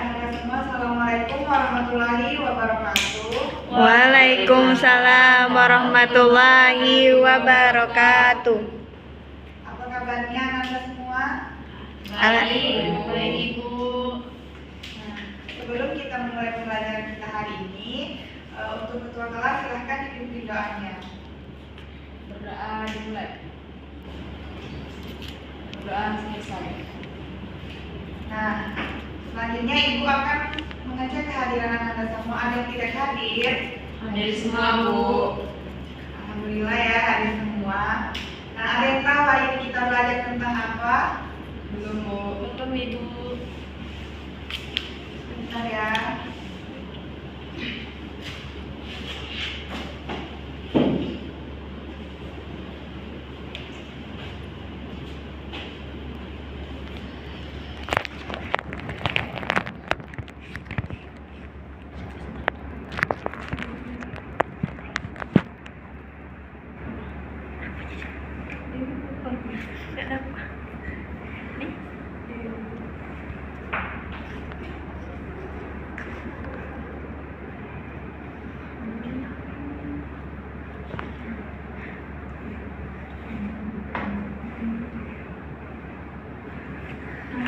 anak-anak semua, Assalamualaikum warahmatullahi wabarakatuh. Waalaikumsalam warahmatullahi wabarakatuh. Apa kabarnya anak-anak semua? Baik, Ibu. Nah, sebelum kita mulai pelajaran kita hari ini, untuk ketua kelas silahkan dipimpin doanya. Berdoa dimulai. Berdoa selesai. Nah, selanjutnya Ibu akan mengecek kehadiran anak-anak semua. Ada yang tidak hadir? Hadir semua, Bu. Alhamdulillah ya, hadir semua. Nah, ada yang tahu hari ini kita belajar tentang apa? Belum, Bu. Belum, Ibu. Sebentar ya.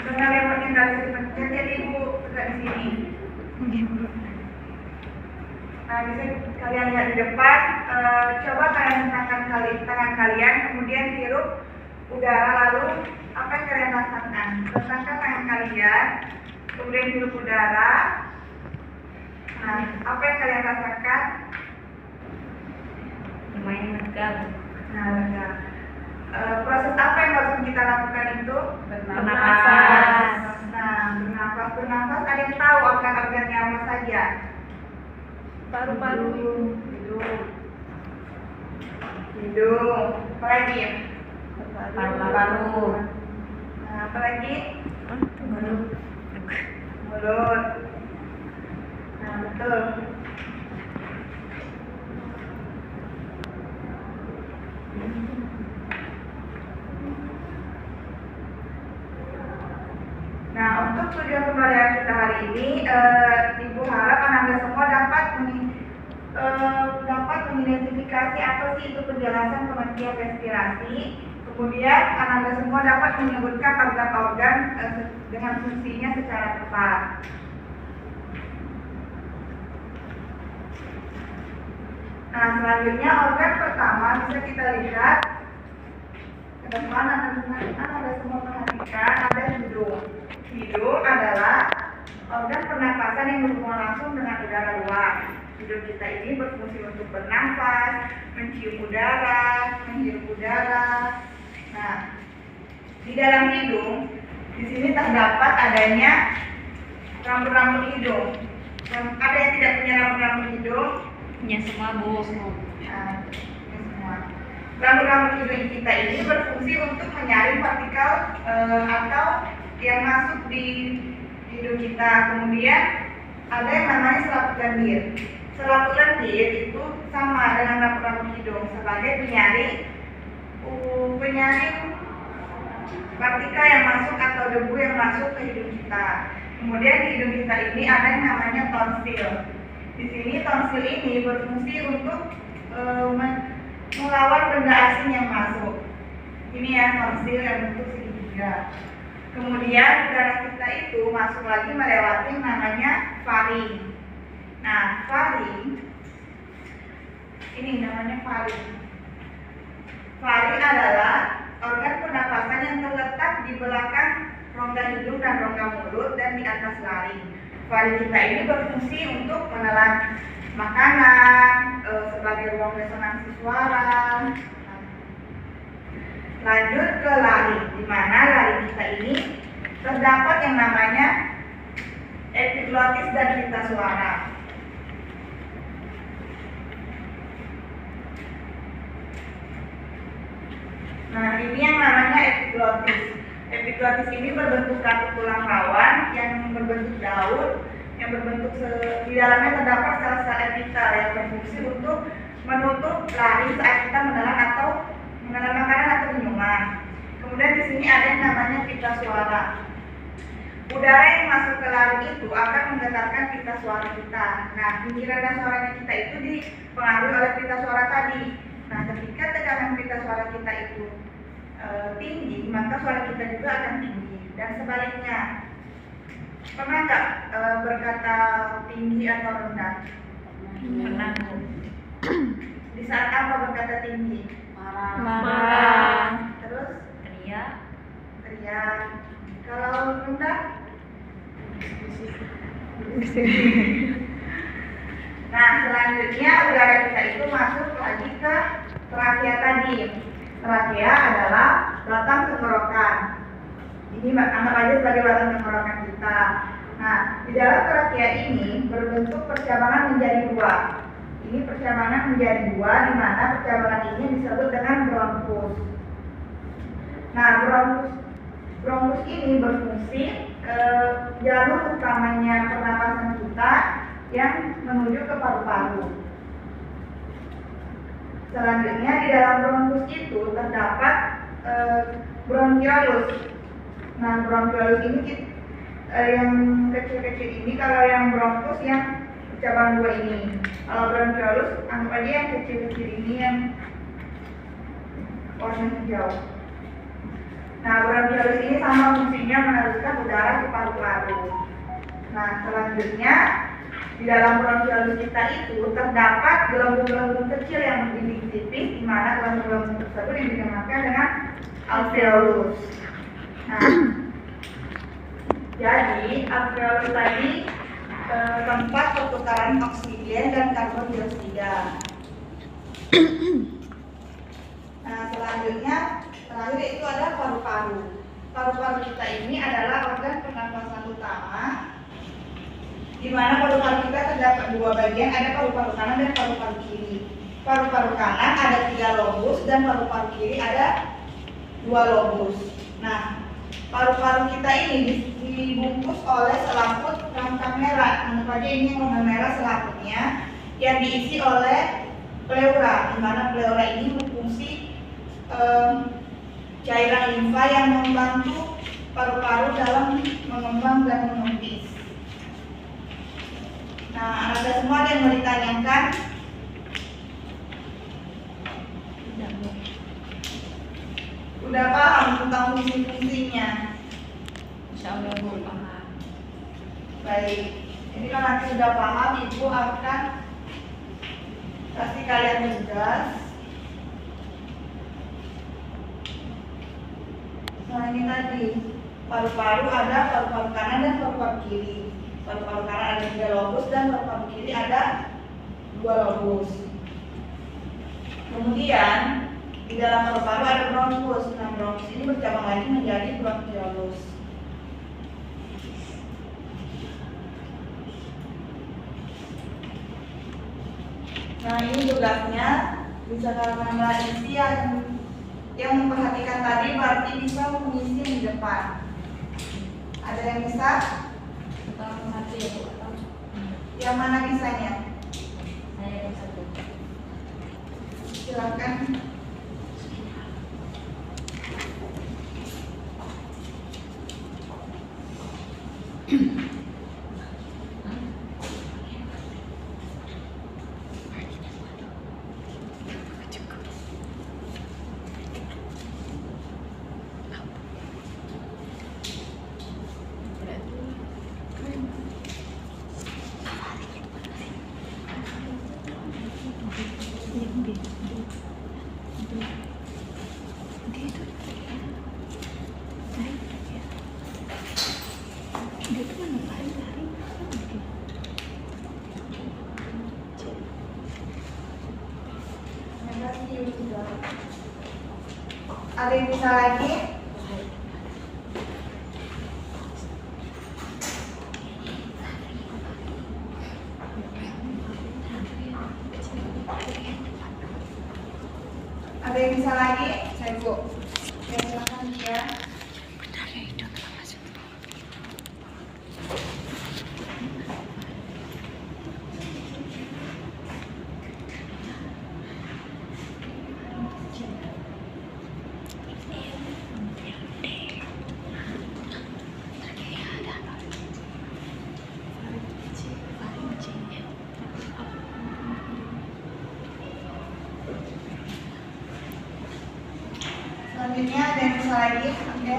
Karena lemparnya nggak bisa dipencet, jadi Ibu tegak di sini. Nah, bisa kalian lihat di depan. Coba kalian hentangkan tangan kalian, kemudian hirup udara, lalu apa yang kalian rasakan? Hentangkan tangan kalian, kemudian hirup udara. Nah, apa yang kalian rasakan? Lumayan lega. Nah, lega. Proses apa yang harus kita lakukan itu? Pernapasan. Nah, bernafas. Ada yang tahu organ-organnya apa saja? Paru-paru. Hidung. Apa lagi? Paru-paru. Nah, apa lagi? Mulut. Nah, betul. Nah, untuk tujuan pembelajaran kita hari ini, Ibu harap anak-anak semua dapat mengidentifikasi apa sih itu penjelasan pengertian respirasi. Kemudian anak-anak semua dapat menyebutkan organ-organ dengan fungsinya secara tepat. Nah, selanjutnya organ pertama bisa kita lihat ke depan. Anak-anak semua perhatikan, ada hidung. Hidung adalah organ pernapasan yang berhubungan langsung dengan udara luar. Hidung kita ini berfungsi untuk bernafas, mencium udara, menghirup udara. Nah, di dalam hidung, di sini terdapat adanya rambut-rambut hidung. Ada yang tidak punya rambut-rambut hidung? Punya semua, Bu. Nah, ini semua. Rambut-rambut hidung kita ini berfungsi untuk menyaring partikel atau yang masuk di hidung kita. Kemudian ada yang namanya selaput lendir. Selaput lendir itu sama dengan rambut-rambut hidung sebagai penyaring partikel yang masuk atau debu yang masuk ke hidung kita. Kemudian di hidung kita ini ada yang namanya tonsil. Di sini tonsil ini berfungsi untuk melawan benda asing yang masuk. Ini ya tonsil yang bentuk segitiga. Kemudian udara kita itu masuk lagi melewati yang namanya faring. Nah, faring ini namanya faring. Faring adalah organ pernapasan yang terletak di belakang rongga hidung dan rongga mulut dan di atas laring. Faring kita ini berfungsi untuk menelan makanan, sebagai ruang resonansi suara. Lanjut ke laring, di mana laring kita ini terdapat yang namanya epiglotis dan pita suara. Nah, ini yang namanya epiglotis. Epiglotis ini berbentuk ratu tulang rawan yang berbentuk daun, yang berbentuk di dalamnya terdapat sel-sel epitel yang berfungsi untuk menutup laring saat kita menelan makanan atau minuman. Kemudian di sini ada yang namanya pita suara. udara yang masuk ke larynx itu akan menggetarkan pita suara kita. Nah, pikiran dan suaranya kita itu dipengaruhi oleh pita suara tadi. Nah, ketika tekanan pita suara kita itu tinggi, maka suara kita juga akan tinggi. Dan sebaliknya, pernah nggak berkata tinggi atau rendah? Pernah. Di saat apa berkata tinggi? Marah. Terus Teriak. teriak. Kalau rendah? Nah, selanjutnya udara kita itu masuk lagi ke trakea tadi. Trakea adalah batang tenggorokan. Ini anggap aja sebagai batang tenggorokan kita. Nah, di dalam trakea ini berbentuk percabangan menjadi dua. Ini percabangan menjadi dua, di mana percabangan ini disebut dengan bronkus. Nah, bronkus ini berfungsi jalur utamanya pernapasan kita yang menuju ke paru-paru. Selanjutnya di dalam bronkus itu terdapat bronkiolus. Nah, bronkiolus ini yang kecil-kecil ini, kalau yang bronkus yang cabang dua ini. Kalau bronkiolus anggap aja yang kecil-kecil ini yang warna hijau. Nah, bronkiolus ini sama fungsinya meneruskan udara ke paru-paru. Nah, selanjutnya di dalam bronkiolus kita itu terdapat gelembung-gelembung kecil yang lebih tipis, di mana gelembung-gelembung tersebut yang dinamakan dengan alveolus. Nah, jadi alveolus tadi tempat pertukaran oksigen dan karbon dioksida. Nah, selanjutnya terakhir itu ada paru-paru. Paru-paru kita ini adalah organ pernapasan utama, di mana paru-paru kita terdapat dua bagian, ada paru-paru kanan dan paru-paru kiri. Paru-paru kanan ada 3 lobus dan paru-paru kiri ada 2 lobus. Nah, paru-paru kita ini dibungkus oleh selaput rangka merah. Anggap aja ini warna merah selaputnya yang diisi oleh pleura, di mana pleura ini berfungsi cairan limfa yang membantu paru-paru dalam mengembang dan mengempis. Nah, ada semua yang mau ditanyakan? Udah paham tentang fungsi-fungsinya? Insyaallah Bu, paham. Baik, jadi kalau nanti sudah paham, Ibu akan kasih kalian tugas. Nah, ini tadi paru-paru ada paru-paru kanan dan paru-paru kiri. Paru-paru kanan ada 3 lobus dan paru-paru kiri ada 2 lobus. Kemudian di dalam paru-paru ada bronkus. Nah, bronkus ini bercabang lagi menjadi bronkiolus. Nah, ini tugasnya bisa kalian isi yang memperhatikan tadi, berarti bisa mengisi di depan. Ada yang bisa? Yang mana bisanya? Saya yang satu. Silakan. Ada yang bisa lagi? Ada yang bisa lagi? Saya Bu. Ya, silakan ya. lagi, oke.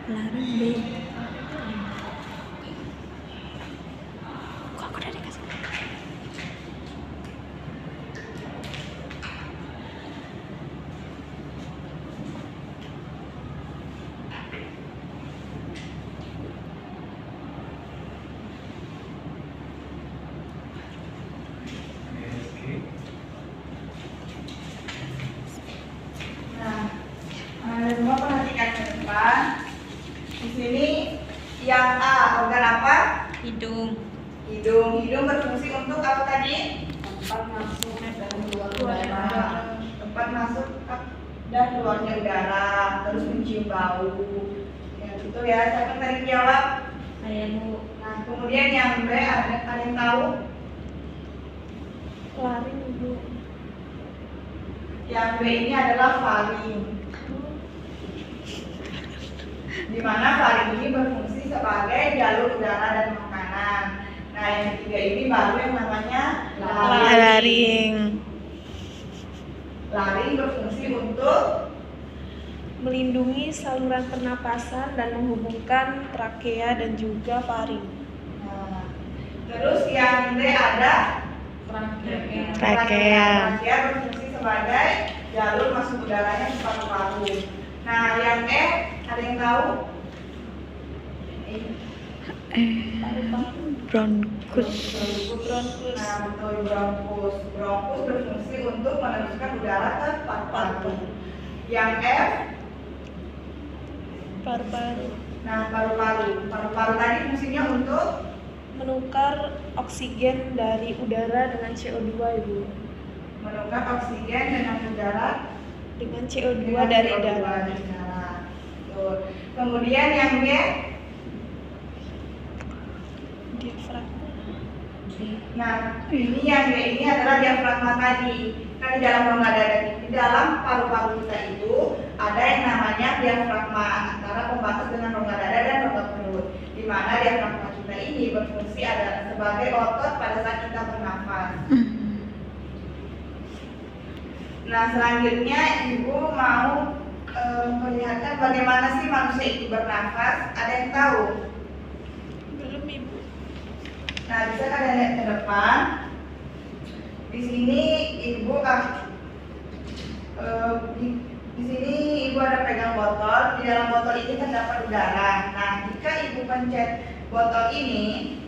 Larang deh. Kok aku udah dikasih? Nah, semua perhatikan ke depan. Di sini yang A, organ apa? Hidung. Hidung. Hidung berfungsi untuk apa tadi? Tempat masuk dan keluar Keluarnya udara. udara. Tempat masuk dan keluarnya udara, terus mencium bau. Ya, betul ya. Siapa yang tadi jawab? Saya Bu. Nah, kemudian yang B, ada yang tahu? Laring ibu. Yang B ini adalah faring. Di mana faring ini berfungsi sebagai jalur udara dan makanan. Nah, yang ketiga ini baru yang namanya laring. Laring. Laring berfungsi untuk melindungi saluran pernapasan dan menghubungkan trakea dan juga faring. nah, terus yang D ada Trakea. Trakea. Trakea berfungsi sebagai jalur masuk udaranya ke paru-paru. Nah, yang E ada yang tahu? Bronkus. Nah, betul, bronkus. Bronkus berfungsi untuk meneruskan udara ke paru-paru. Yang F, Paru-paru nah paru-paru. Paru-paru tadi fungsinya untuk menukar oksigen dari udara dengan CO2 ibu. menukar oksigen dengan udara Dengan CO2 dengan dari CO2 darah. dari darah. Betul. Kemudian yang G, Diafragma. nah ini yang G ini adalah diafragma tadi. Kan di dalam rongga dada, di dalam paru-paru kita itu ada yang namanya diafragma antara pembatas dengan rongga dada dan rongga perut. Di mana diafragma kita ini berfungsi ada sebagai otot pada saat kita bernafas. Nah, selanjutnya Ibu mau memperlihatkan bagaimana sih manusia itu bernafas. Ada yang tahu? Belum ibu. Nah, bisa kalian lihat ke depan. Di sini Ibu di sini Ibu ada pegang botol. Di dalam botol ini terdapat udara. Nah, jika Ibu pencet botol ini,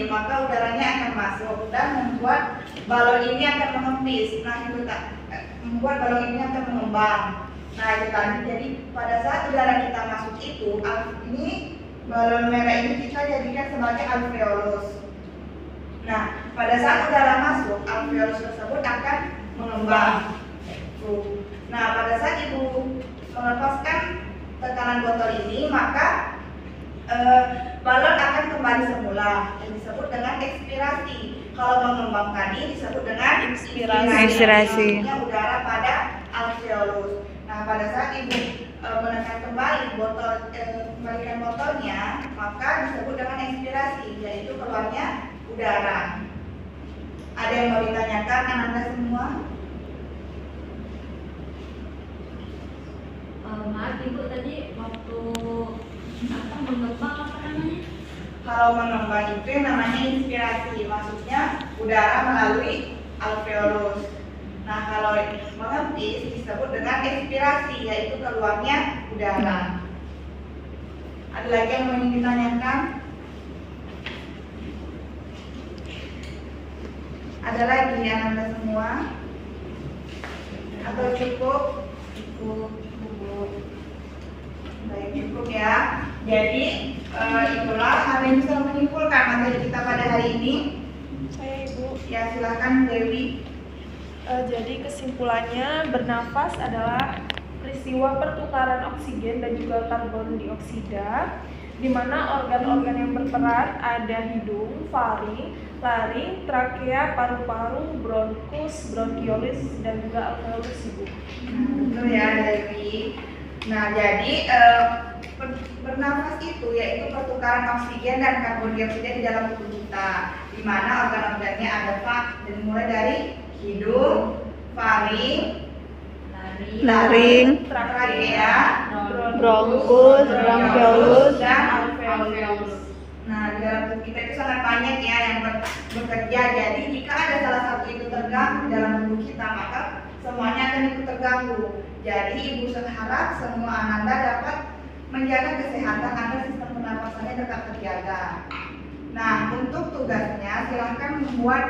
maka udaranya akan masuk dan membuat balon ini akan mengempis. Nah, itu membuat balon ini akan mengembang. Nah, itu tadi. Jadi pada saat udara kita masuk itu, ini balon merah ini kita jadikan sebagai alveolus. Nah, pada saat udara masuk, alveolus tersebut akan mengembang. Tuh. Nah, pada saat Ibu melepaskan tekanan botol ini, maka balon akan kembali semula yang disebut dengan ekspirasi. Kalau mengembang tadi disebut dengan Inspirasi. Masuknya udara pada alveolus. Nah, pada saat Ibu menekan kembali kembalikan botolnya, maka disebut dengan ekspirasi, yaitu keluarnya udara. Ada yang mau ditanyakan Anda semua? Maaf Ibu, tadi waktu mengembang apa namanya? Kalau mengembang itu yang namanya inspirasi, maksudnya udara melalui alveolus. Nah, kalau mengempis disebut dengan ekspirasi, yaitu keluarnya udara. Ada lagi yang mau ditanyakan? Ada lagi yang Anda semua? Atau cukup? Cukup. Baik, cukup ya. Jadi itulah hal yang bisa menyimpulkan materi kita pada hari ini. Saya ibu. Ya, silakan Dewi. Jadi kesimpulannya, bernafas adalah peristiwa pertukaran oksigen dan juga karbon dioksida, di mana organ-organ yang berperan ada hidung, faring, laring, trakea, paru-paru, bronkus, bronchiolis, dan juga alveolus, Ibu. Nah, betul ya Dewi. Nah, jadi bernafas itu yaitu pertukaran oksigen dan karbon dioksida di dalam tubuh kita, di mana organ-organnya ada dan mulai dari hidung, faring, Laring, trakea, bronkus, bronchiolus, dan alveolus. Nah, di dalam tubuh kita itu sangat banyak ya yang bekerja. Jadi jika ada salah satu itu terganggu di dalam tubuh kita, maka semuanya akan ikut terganggu. Jadi Ibu berharap semua Ananda dapat menjaga kesehatan agar sistem pernapasannya tetap terjaga. Nah, untuk tugasnya silahkan membuat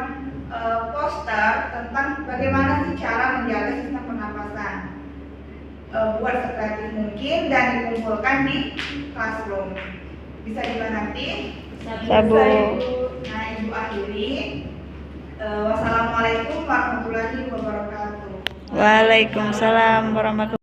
poster tentang bagaimana sih cara menjaga sistem pernapasan. Buat sekreatif mungkin dan dikumpulkan di classroom. Bisa juga nanti. Sabu. Nah, Ibu akhiri. Wassalamualaikum warahmatullahi wabarakatuh. Waalaikumsalam warahmatullahi